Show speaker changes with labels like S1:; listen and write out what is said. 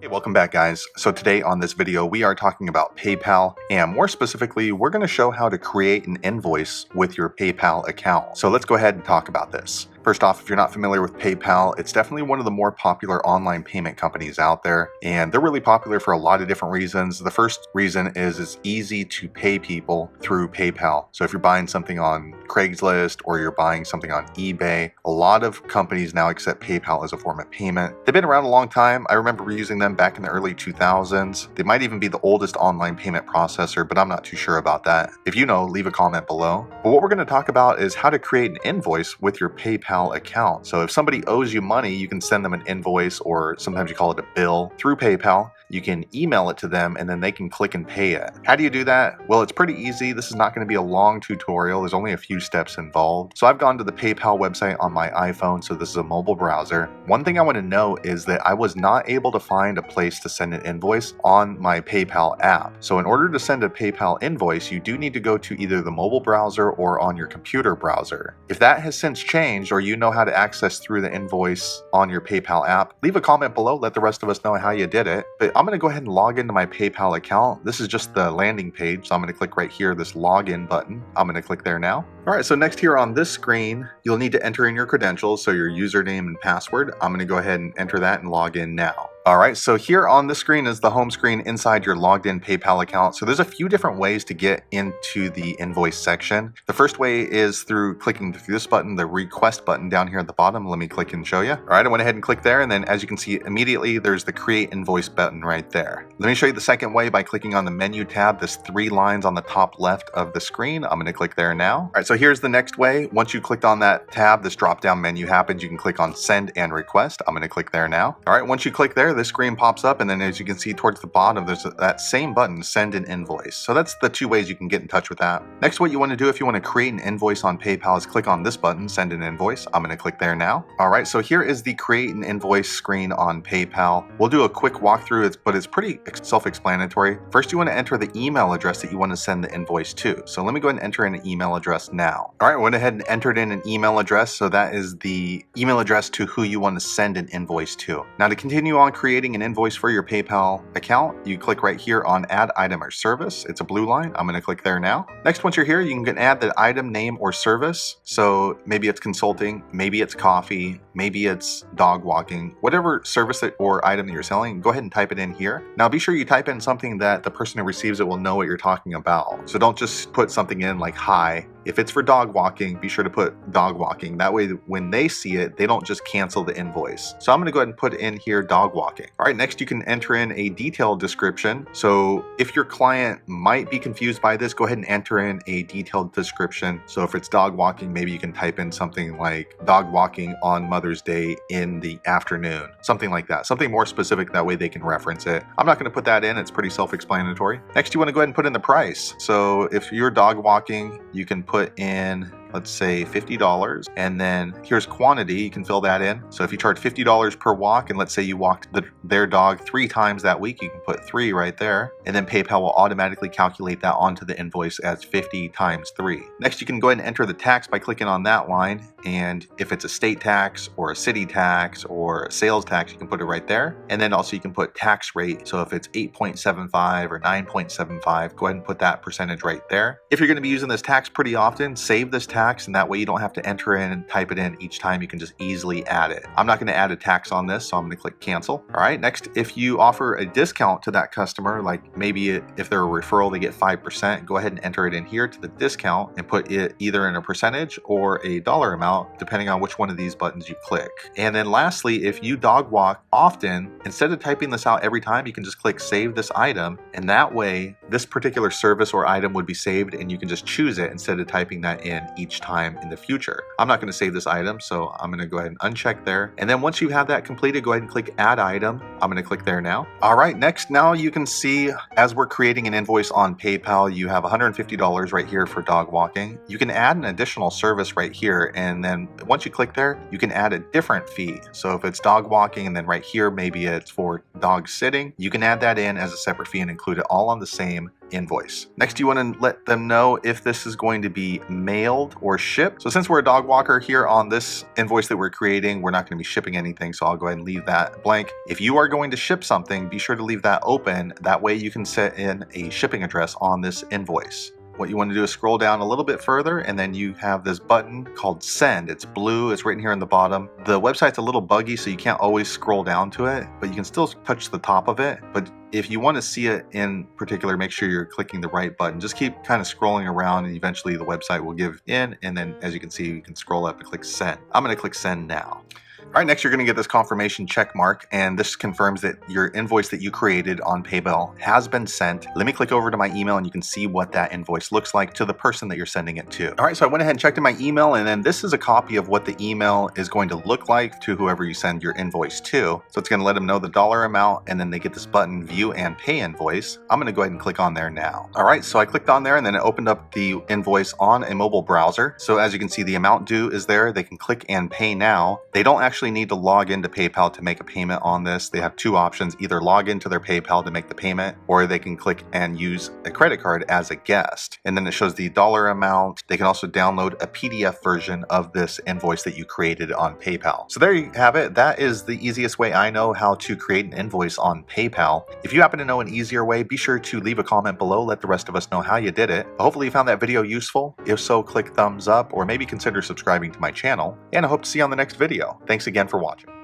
S1: Hey, welcome back guys. So today on this video, we are talking about PayPal, and more specifically, we're going to show how to create an invoice with your PayPal account. So let's go ahead and talk about this. First off, if you're not familiar with PayPal, it's definitely one of the more popular online payment companies out there, and they're really popular for a lot of different reasons. The first reason is it's easy to pay people through PayPal. So if you're buying something on Craigslist or you're buying something on eBay, a lot of companies now accept PayPal as a form of payment. They've been around a long time. I remember using them back in the early 2000s. They might even be the oldest online payment processor, but I'm not too sure about that. If you know, leave a comment below. But what we're going to talk about is how to create an invoice with your PayPal account. So if somebody owes you money, you can send them an invoice, or sometimes you call it a bill, through PayPal. You can email it to them and then they can click and pay it. How do you do that? Well, it's pretty easy. This is not going to be a long tutorial. There's only a few steps involved. So I've gone to the PayPal website on my iPhone, so this is a mobile browser. One thing I want to note is that I was not able to find a place to send an invoice on my PayPal app. So in order to send a PayPal invoice, you do need to go to either the mobile browser or on your computer browser. If that has since changed, or you know how to access through the invoice on your PayPal app, leave a comment below, let the rest of us know how you did it. But I'm going to go ahead and log into my PayPal account. This is just the landing page, so I'm going to click right here, this login button. I'm going to click there now. All right, so next here on this screen, you'll need to enter in your credentials, so your username and password. I'm going to go ahead and enter that and log in now. All right, so here on the screen is the home screen inside your logged in PayPal account. So there's a few different ways to get into the invoice section. The first way is through clicking through this button, the request button down here at the bottom. Let me click and show you. All right, I went ahead and clicked there, and then as you can see immediately, there's the create invoice button right there. Let me show you the second way by clicking on the menu tab. There's 3 lines on the top left of the screen. I'm gonna click there now. All right, so here's the next way. Once you clicked on that tab, this drop down menu happens. You can click on send and request. I'm gonna click there now. All right, once you click there, this screen pops up, and then as you can see towards the bottom, there's that same button, send an invoice. So that's the 2 ways you can get in touch with that. Next, what you want to do if you want to create an invoice on PayPal is click on this button, send an invoice. I'm going to click there now. All right, so here is the create an invoice screen on PayPal. We'll do a quick walkthrough, but it's pretty self-explanatory. First, you want to enter the email address that you want to send the invoice to. So let me go ahead and enter in an email address now. All right, I went ahead and entered in an email address. So that is the email address to who you want to send an invoice to. Now, to continue on creating an invoice for your PayPal account, you click right here on add item or service. It's a blue line. I'm going to click there now. Next, once you're here, you can add the item name or service. So maybe it's consulting, maybe it's coffee, maybe it's dog walking, whatever service or item that you're selling, go ahead and type it in here. Now be sure you type in something that the person who receives it will know what you're talking about. So don't just put something in like hi. If it's for dog walking, be sure to put dog walking. That way, when they see it, they don't just cancel the invoice. So I'm going to go ahead and put in here dog walking. All right, next you can enter in a detailed description. So if your client might be confused by this, go ahead and enter in a detailed description. So if it's dog walking, maybe you can type in something like dog walking on Mother's Day in the afternoon, something like that, something more specific. That way they can reference it. I'm not going to put that in. It's pretty self-explanatory. Next, you want to go ahead and put in the price. So if you're dog walking, you can put in, let's say $50, and then here's quantity, you can fill that in. So if you charge $50 per walk, and let's say you walked their dog 3 times that week, you can put 3 right there, and then PayPal will automatically calculate that onto the invoice as 50 times 3. Next, you can go ahead and enter the tax by clicking on that line, and if it's a state tax or a city tax or a sales tax, you can put it right there. And then also you can put tax rate. So if it's 8.75 or 9.75, go ahead and put that percentage right there. If you're going to be using this tax pretty often, save this tax, and that way you don't have to enter in and type it in each time. You can just easily add it. I'm not going to add a tax on this, so I'm going to click cancel. All right, next, if you offer a discount to that customer, like maybe if they're a referral, they get 5%, go ahead and enter it in here to the discount and put it either in a percentage or a dollar amount, depending on which one of these buttons you click. And then lastly, if you dog walk often, instead of typing this out every time, you can just click save this item, and that way this particular service or item would be saved, and you can just choose it instead of typing that in each time in the future. I'm not going to save this item, so I'm going to go ahead and uncheck there. And then once you have that completed, go ahead and click add item. I'm going to click there now. All right, next, now you can see as we're creating an invoice on PayPal, you have $150 right here for dog walking. You can add an additional service right here, and then once you click there, you can add a different fee. So if it's dog walking, and then right here, maybe it's for dog sitting, you can add that in as a separate fee and include it all on the same invoice. Next, you want to let them know if this is going to be mailed or shipped. So since we're a dog walker here on this invoice that we're creating, we're not going to be shipping anything, so I'll go ahead and leave that blank. If you are going to ship something, be sure to leave that open. That way you can set in a shipping address on this invoice. What you want to do is scroll down a little bit further, and then you have this button called Send. It's blue, it's written here in the bottom. The website's a little buggy, so you can't always scroll down to it, but you can still touch the top of it. But if you want to see it in particular, make sure you're clicking the right button. Just keep kind of scrolling around, and eventually the website will give in, and then as you can see, you can scroll up and click Send. I'm going to click Send now. All right, next you're going to get this confirmation check mark, and this confirms that your invoice that you created on PayPal has been sent. Let me click over to my email and you can see what that invoice looks like to the person that you're sending it to. All right, so I went ahead and checked in my email, and then this is a copy of what the email is going to look like to whoever you send your invoice to. So it's going to let them know the dollar amount, and then they get this button, View and Pay Invoice. I'm going to go ahead and click on there now. All right, so I clicked on there, and then it opened up the invoice on a mobile browser. So as you can see, the amount due is there. They can click and pay now. They don't actually need to log into PayPal to make a payment on this. They have two options: either log into their PayPal to make the payment, or they can click and use a credit card as a guest. And then it shows the dollar amount. They can also download a PDF version of this invoice that you created on PayPal. So there you have it. That is the easiest way I know how to create an invoice on PayPal. If you happen to know an easier way, be sure to leave a comment below. Let the rest of us know how you did it. Hopefully you found that video useful. If so, click thumbs up or maybe consider subscribing to my channel. And I hope to see you on the next video. Thanks again for watching.